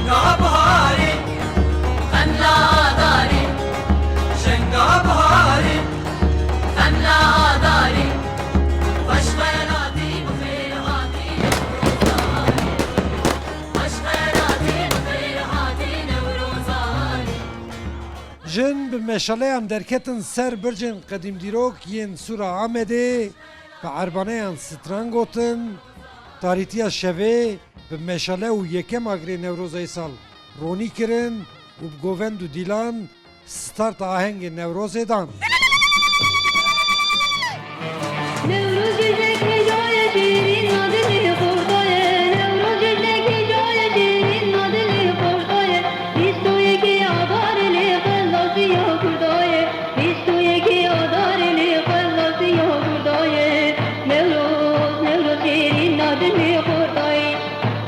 شنگا بهاری خملا داری شنگا بهاری خملا داری خوش خیراتی بخیر هاتی نوروزانی خوش خیراتی بخیر هاتی نوروزانی جن به مشعله درکتن سر برجن قدیم دیروک ین سورا آمده به عربانه ستران گوتن تاریتیا شوه به مشعله و یکم آگری نوروزای سال رونی کرن و گووند و دیلان ستارت آهنگ نوروز دان Nevruz yüzek hecaya şiirin adını kurdaye Nevruz yüzek hecaya şiirin adını kurdaye İstoye ki adareli kallası ya kurdaye İstoye ki adareli kallası ya kurdaye Nevruz, Nevruz şiirin adını kurdaye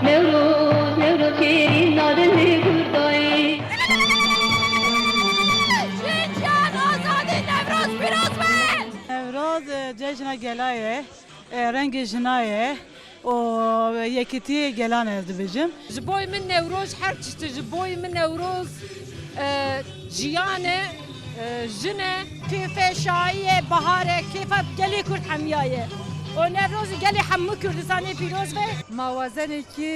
Nevruz, Nevruz şiirin adını kurdaye Şincan azadi Nevroz biraz ver نوروز جشن گلایه رنگ جنایه و یکیتی گلان از بجم جبوی من نوروز هر چیز جبوی من نوروز جیانه جنه کیف شایعه بهاره کیف گلی کرد حمیایه و نوروز گلی حمو کردستانی پیروز و موازنه که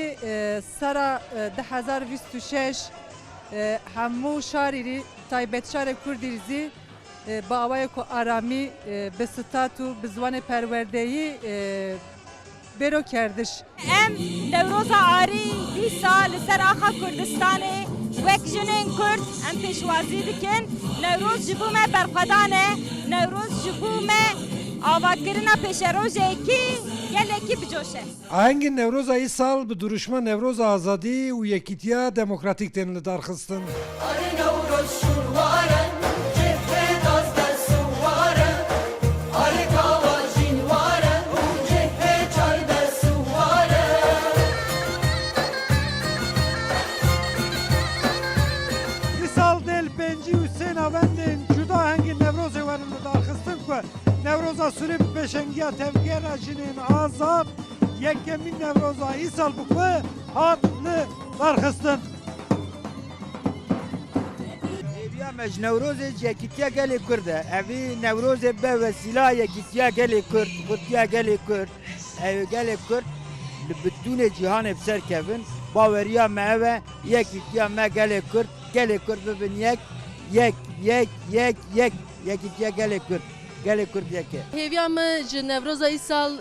سرا 2026 همو شاری تایبت شار کردیزی با اوای کو آرامی به ستاتو به زوان پروردهی برو کردش ام نوروز آری 20 سال سر آخا کردستانه وک جنین کرد ام پیشوازی دکن نوروز جبومه برقدانه نوروز جبومه آواگرنا پیش روزه کی گله کی بجوشه آهنگ نوروز ای سال به duruşma نوروز آزادی و یکیتیا دموکراتیک دنیل درخستن آره نوروز شرواره جفه دازده سواره آره کاوا جینواره جفه چارده سواره سال دل پنجی حسین آوندین جدا هنگ نوروز ورن درخستن که نوروز سوری بشنگیا تفگر جنین آزاد یکمین نوروز ای سال بکوه هات درخستن مج نوروز یکیتیا گلی کرده اوی نوروز به وسیله یکیتیا گلی کرد خودیا گلی کرد اوی گلی کرد بدون جهان بسر کفن باوریا ما یکیتیا ما گلی کرد ببین یکیتیا گلی کرد یکی هیویام نوروز ای سال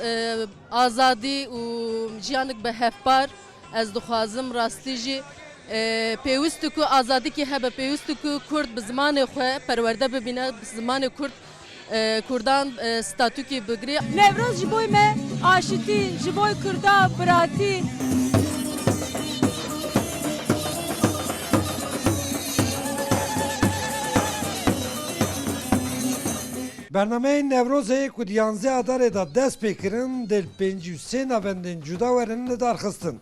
آزادی و جیانک به هفبار از دخوازم راستی جی پیوست کو آزادی کی هبه پیوست کو کرد به زمان خو پرورده ببینه به زمان کرد کردان ستاتو کی بگری نوروز جبوی me آشتی جبوی کردا براتی برنامه نوروز که 11 آدار دا دست پیکرن دل 53 نوندین جدا ورن درخستن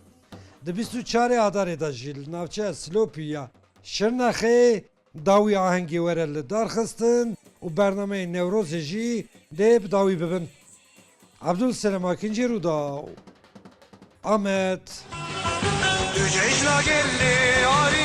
د 24 آدار دا جیل ناوچه سلوپیا شرنخه داوی آهنگی ورل درخستن و برنامه نوروز جی دب داوی ببن عبدالسلام اکنجی رو دا آمد Düce işla geldi, ari